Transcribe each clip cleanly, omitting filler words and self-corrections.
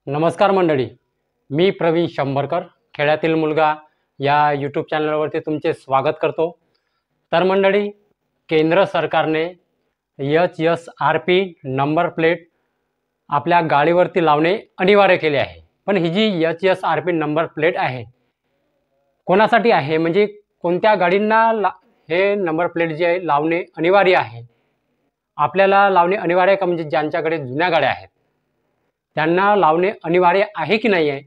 नमस्कार मंडळी, मी प्रवीण शंभरकर खेड्यातील मुलगा या यूट्यूब चॅनलवरती तुमचे स्वागत करतो। तर मंडळी, केंद्र सरकारने HSRP नंबर प्लेट आपल्या गाडीवरती लावणे अनिवार्य केले आहे। पण ही जी HSRP नंबर प्लेट आहे कोणासाठी आहे, म्हणजे कोणत्या गाडींना हे नंबर प्लेट जे आहे लावणे अनिवार्य आहे? आपल्याला लावणे अनिवार्य आहे का? म्हणजे ज्यांच्याकडे जुन्या गाड्या आहेत त्यांना लावणे अनिवार्य आहे की नाही आहे?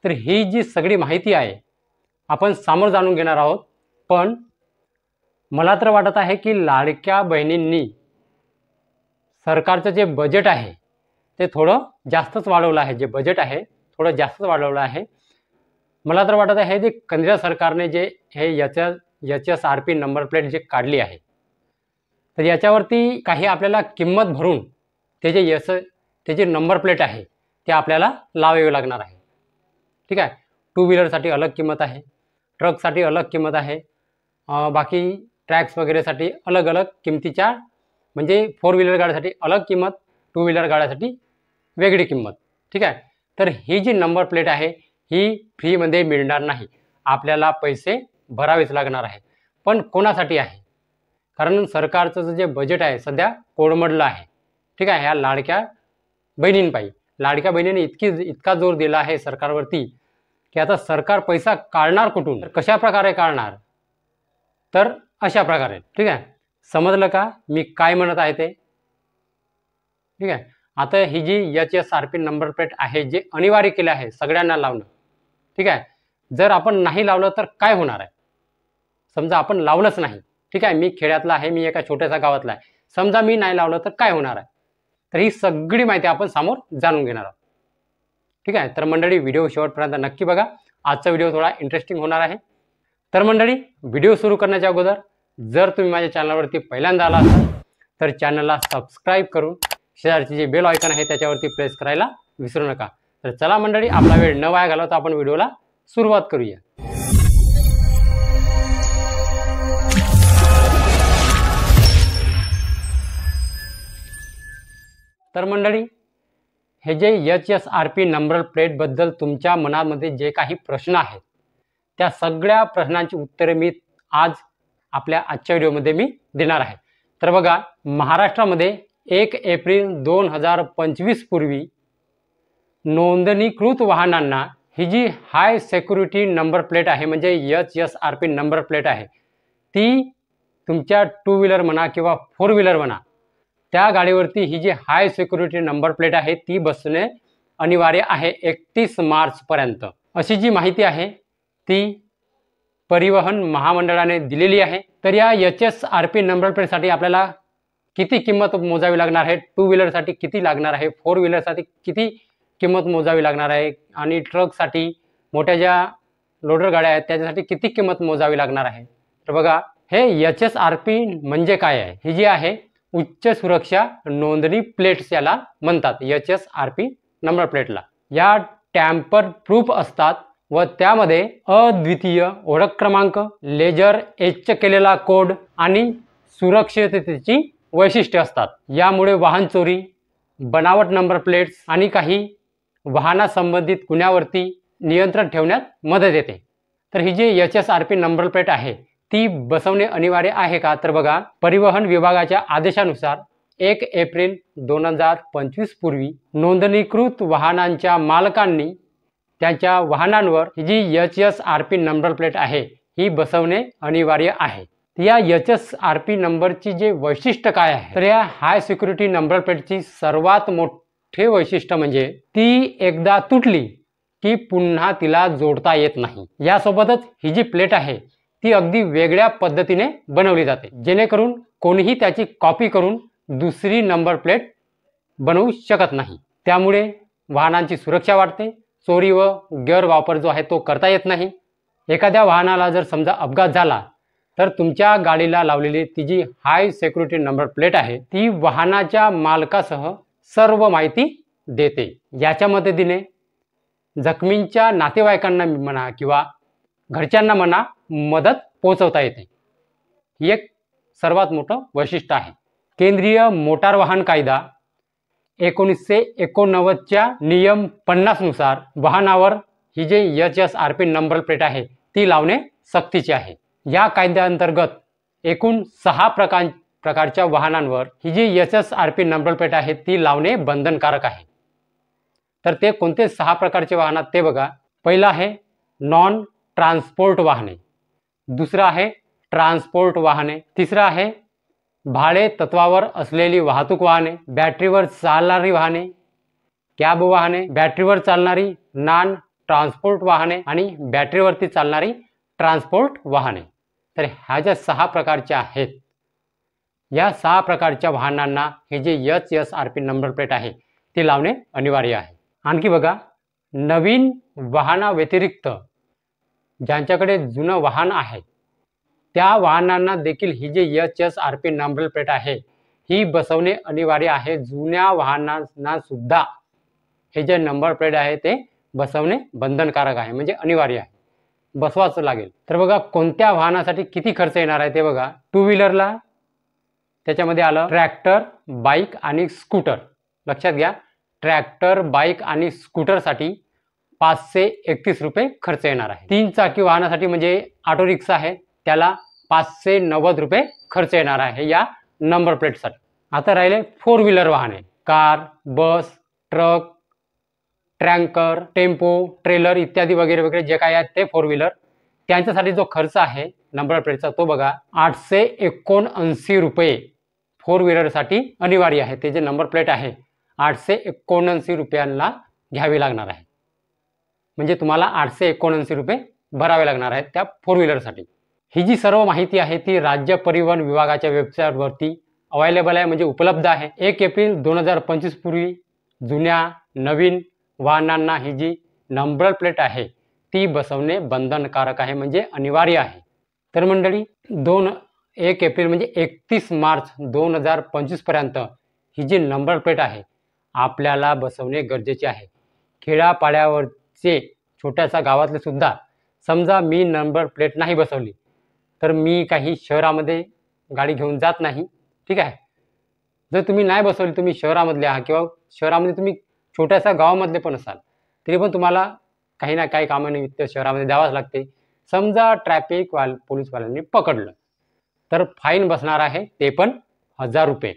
तर ही जी सगळी माहिती आहे आपण समोर जाणून घेणार आहोत। पण मला तर वाटत आहे की लाडक्या बहिणींनी सरकारचं जे बजेट आहे ते थोडं जास्तच वाढवलं आहे। जे बजेट आहे थोडं जास्तच वाढवलं आहे। मला तर वाटत आहे जे केंद्र सरकारने जे हे HSRP नंबर प्लेट जे काढली आहे तर याच्यावरती काही आपल्याला किंमत भरून ते जे नंबर प्लेट आहे ते आपल्याला लावावे लागणार आहे। ठीक आहे, टू व्हीलरसाठी अलग किंमत आहे, ट्रकसाठी अलग किंमत आहे, बाकी ट्रॅक्स वगैरेसाठी अलग अलग किमतीच्या, म्हणजे फोर व्हीलर गाड्यासाठी अलग किंमत, टू व्हीलर गाड्यासाठी वेगळी किंमत। ठीक आहे, तर ही जी नंबर प्लेट आहे ही फ्रीमध्ये मिळणार नाही, आपल्याला पैसे भरावेच लागणार आहे। पण कोणासाठी आहे? कारण सरकारचं जे बजेट आहे सध्या कोडमडलं आहे। ठीक आहे, ह्या लाडक्या बहिणींपायी लाडक्या बहिणीने इतका जोर दिला आहे सरकारवरती की आता सरकार पैसा काढणार कुठून, कशा प्रकारे काढणार? तर अशा प्रकारे। ठीक आहे, समजलं का मी काय म्हणत आहे ते? ठीक आहे, आता ही जी HSRP नंबर प्लेट आहे जे अनिवार्य केले आहे सगळ्यांना लावणं। ठीक आहे, जर आपण नाही लावलं तर काय होणार आहे? समजा आपण लावलंच नाही, ठीक आहे, मी खेड्यातला आहे, मी एका छोट्याशा गावातला आहे, समजा मी नाही लावलं तर काय होणार आहे? तर ही सगळी माहिती आपण समोर जाणून घेणार आहोत। ठीक आहे, तर मंडळी व्हिडिओ शेवटपर्यंत नक्की बघा, आजचा व्हिडिओ थोडा इंटरेस्टिंग होणार आहे। तर मंडळी, व्हिडिओ सुरू करण्याच्या अगोदर जर तुम्ही माझ्या चॅनलवरती पहिल्यांदा आला असाल तर चॅनलला सबस्क्राईब करून शेजारची जे बेल आयकॉन आहे त्याच्यावरती प्रेस करायला विसरू नका। तर चला मंडळी, आपला वेळ न वाया घालवता आपण व्हिडिओला सुरुवात करूया। तर मंडळी, हे जे HSRP नंबर प्लेट बद्दल तुमच्या मनामध्ये जे काही प्रश्न आहेत त्या सगळ्या प्रश्नांची उत्तरे मी आज आपल्या आजच्या व्हिडिओमध्ये मी देणार आहे। तर बघा, महाराष्ट्रामध्ये 1 एप्रिल 2025 पूर्वी नोंदणीकृत वाहनांना ही जी हाय सिक्युरिटी नंबर प्लेट आहे, म्हणजे HSRP नंबर प्लेट आहे, ती तुमच्या टू व्हीलर म्हणा किंवा फोर व्हीलर म्हणा त्या गाडीवरती ही जी हाय सिक्युरिटी नंबर प्लेट आहे ती बसणे अनिवार्य आहे 31 मार्च पर्यंत। अशी जी माहिती आहे ती परिवहन महामंडळाने दिलेली आहे। तर या HSRP नंबर प्लेटसाठी आपल्याला किती किंमत मोजावी लागणार आहे, टू व्हीलरसाठी किती लागणार आहे, फोर व्हीलरसाठी किती किंमत मोजावी लागणार आहे, आणि ट्रकसाठी मोठ्या ज्या लोडर गाड्या आहेत त्याच्यासाठी किती किंमत मोजावी लागणार आहे? तर बघा, हे HSRP म्हणजे काय आहे? ही जी आहे उच्च सुरक्षा नोंदणी प्लेट्स याला म्हणतात, HSRP नंबर प्लेटला। या टॅम्पर प्रूफ असतात व त्यामध्ये अद्वितीय ओळख क्रमांक, लेजर एच केलेला कोड आणि सुरक्षिततेची वैशिष्ट्ये असतात। यामुळे वाहन चोरी, बनावट नंबर प्लेट्स आणि काही वाहनासंबंधित गुन्ह्यावरती नियंत्रण ठेवण्यात मदत येते। तर ही जी HSRP नंबर प्लेट आहे ती बसवणे अनिवार्य आहे का? तर बघा, परिवहन विभागाच्या आदेशानुसार 1 एप्रिल 2025 पूर्वी नोंदणीकृत वाहनांच्या मालकांनी त्यांच्या वाहनांवर ही जी HSRP नंबर प्लेट आहे ही बसवणे अनिवार्य आहे। या HSRP नंबरची जे वैशिष्ट्य काय आहे? तर या हाय सिक्युरिटी नंबर प्लेटची सर्वात मोठे वैशिष्ट्य म्हणजे ती एकदा तुटली की पुन्हा तिला जोडता येत नाही। यासोबतच ही जी प्लेट आहे ती अगदी वेगळ्या पद्धतीने बनवली जाते, जेणेकरून कोणीही त्याची कॉपी करून दुसरी नंबर प्लेट बनवू शकत नाही। त्यामुळे वाहनांची सुरक्षा वाढते, चोरी व गैरवापर जो आहे तो करता येत नाही। एखाद्या वाहनाला जर समजा अपघात झाला तर तुमच्या गाडीला लावलेली ती जी हाय सिक्युरिटी नंबर प्लेट आहे ती वाहनाच्या मालकासह सर्व माहिती देते। याच्या मदतीने जखमींच्या नातेवाईकांना म्हणा किंवा घरच्यांना म्हणा मदत पोहोचवता येते। ही एक सर्वात मोठं वैशिष्ट्य आहे। केंद्रीय मोटार वाहन कायदा 1989च्या नियम 50 नुसार वाहनावर ही जे HSRP नंबर प्लेट आहे ती लावणे सक्तीचे आहे। या कायद्याअंतर्गत एकूण 6 प्रकारच्या वाहनांवर ही जी HSRP नंबर प्लेट आहे ती लावणे बंधनकारक आहे। तर ते कोणते 6 प्रकारचे वाहन आहेत ते बघा। पहिला आहे नॉन ट्रान्सपोर्ट वाहने, दुसरा आहे ट्रान्सपोर्ट वाहने, तिसरा आहे भाडे तत्वावर असलेली वाहतूक वाहने, बॅटरीवर चालणारी वाहने, कॅब वाहने, बॅटरीवर चालणारी नॉन ट्रान्सपोर्ट वाहने आणि बॅटरीवरती चालणारी ट्रान्सपोर्ट वाहने। तर ह्या ज्या 6 प्रकारच्या आहेत या 6 प्रकारच्या वाहनांना हे जे HSRP नंबर प्लेट आहे ती लावणे अनिवार्य आहे। आणखी बघा, नवीन वाहनाव्यतिरिक्त ज्यांच्याकडे जुनं वाहन आहे त्या वाहनांना देखील ही जे HSRP नंबर प्लेट आहे ही बसवणे अनिवार्य आहे। जुन्या वाहनांना सुद्धा हे जे नंबर प्लेट आहे ते बसवणे बंधनकारक आहे, म्हणजे अनिवार्य आहे, बसवाच लागेल। तर बघा कोणत्या वाहनासाठी किती खर्च येणार आहे ते बघा। टू व्हीलरला त्याच्यामध्ये आलं ट्रॅक्टर, बाईक आणि स्कूटर। लक्षात घ्या, ट्रॅक्टर, बाईक आणि स्कूटरसाठी 531 रुपये खर्च येणार आहे। 3 चाकी वाहनासाठी म्हणजे ऑटो रिक्षा आहे त्याला 590 रुपये खर्च येणार आहे या नंबर प्लेटसाठी। आता राहिले 4 व्हीलर वाहने, कार, बस, ट्रक, ट्रँकर, टेम्पो, ट्रेलर इत्यादी वगैरे वगैरे जे काही आहेत ते 4 व्हीलर, त्यांच्यासाठी जो खर्च आहे नंबर प्लेटचा तो बघा 879 रुपये 4 व्हीलरसाठी अनिवार्य आहे। ते जे नंबर प्लेट आहे 879 रुपयांना घ्यावी लागणार आहे, म्हणजे तुम्हाला 879 रुपये भरावे लागणार आहेत त्या 4 व्हीलरसाठी। ही जी सर्व माहिती आहे ती राज्य परिवहन विभागाच्या वेबसाईटवरती अवेलेबल आहे, म्हणजे उपलब्ध आहे। 1 एप्रिल 2025 पूर्वी जुन्या नवीन वाहनांना ही जी नंबर प्लेट आहे ती बसवणे बंधनकारक आहे, म्हणजे अनिवार्य आहे। तर मंडळी 1 एप्रिल म्हणजे 31 मार्च 2025 पर्यंत ही जी नंबर प्लेट आहे आपल्याला बसवणे गरजेचे आहे। खेड्यापाड्यावरचे छोट्याशा गावातले सुद्धा, समजा मी नंबर प्लेट नाही बसवली तर मी काही शहरामध्ये गाडी घेऊन जात नाही, ठीक आहे। जर तुम्ही नाही बसवली, तुम्ही शहरामधले आहात किंवा शहरामध्ये तुम्ही छोट्याशा गावामधले पण असाल तरी पण तुम्हाला काही ना काही कामानिमित्त शहरामध्ये द्यावाच लागते। समजा ट्रॅफिक पोलीसवाल्यांनी पकडलं तर फाईन बसणार आहे, ते पण 1000 रुपये।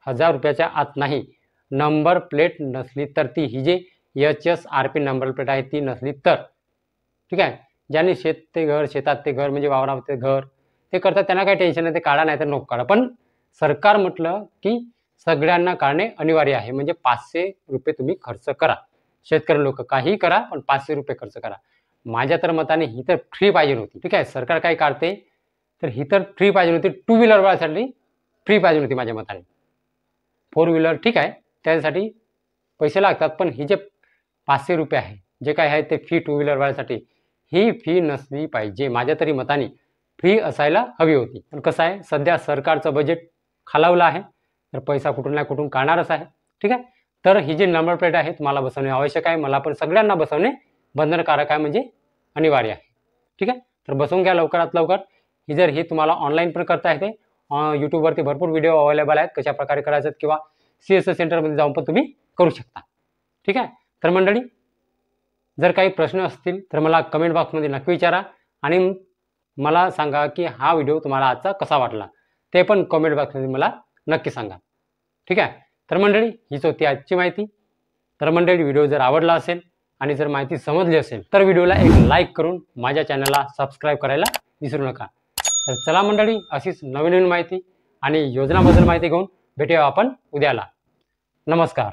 1000 रुपयाच्या आत नाही। नंबर प्लेट नसली तर ती ही जे HSRP नंबर प्लेट आहे ती नसली तर, ठीक आहे। ज्यांनी शेत ते घर, शेतात ते घर म्हणजे वावरात ते घर ते करतात त्यांना काही टेन्शन नाही, ते काढा नाही तर नको काढा। पण सरकार म्हटलं की सगळ्यांना काढणे अनिवार्य आहे, म्हणजे 500 रुपये तुम्ही खर्च करा। शेतकरी लोक काही करा पण 500 रुपये खर्च करा। माझ्या तर मताने ही तर फ्री पाहिजे होती, ठीक आहे। सरकार काय काढते तर ही तर फ्री पाहिजे होती। 2 व्हीलर वाल्यासाठी फ्री पाहिजे होती माझ्या मताने। 4 व्हीलर ठीक आहे त्यासाठी पैसे लागतात, पण ही जे 500 रुपये आहे जे काय आहे ते फी 2 व्हीलर वाल्यासाठी ही फी नसली पाहिजे। माझ्या तरी मताने फ्री असायला हवी होती। पण कसं आहे सध्या सरकारचं बजेट खालावलं आहे तर पैसा कुठून ना कुठून काढणारच आहे, ठीक आहे। तर ही जी नंबर प्लेट आहे तुम्हाला बसवणे आवश्यक आहे, मला पण सगळ्यांना बसवणे बंधनकारक आहे, म्हणजे अनिवार्य आहे, ठीक आहे। तर बसवून घ्या लवकरात लवकर। ही तुम्हाला ऑनलाईन पण करता येते, यूट्यूबवरती भरपूर व्हिडिओ अवेलेबल आहेत कशा प्रकारे करायचं, किंवा CSS सेंटरमध्ये जाऊन पण तुम्ही करू शकता, ठीक आहे। तर मंडळी जर काही प्रश्न असतील तर मला कमेंट बॉक्समध्ये नक्की विचारा आणि मला सांगा की हा व्हिडिओ तुम्हाला आजचा कसा वाटला, ते पण कमेंट बॉक्समध्ये मला नक्की सांगा, ठीक आहे। तर मंडळी हीच होती आजची माहिती। तर मंडळी व्हिडिओ जर आवडला असेल आणि जर माहिती समजली असेल तर व्हिडिओला एक लाईक करून माझ्या चॅनलला सबस्क्राईब करायला विसरू नका। तर चला मंडळी, अशीच नवीन माहिती आणि योजनाबद्दल माहिती घेऊन भेटूया आपण उद्याला। नमस्कार।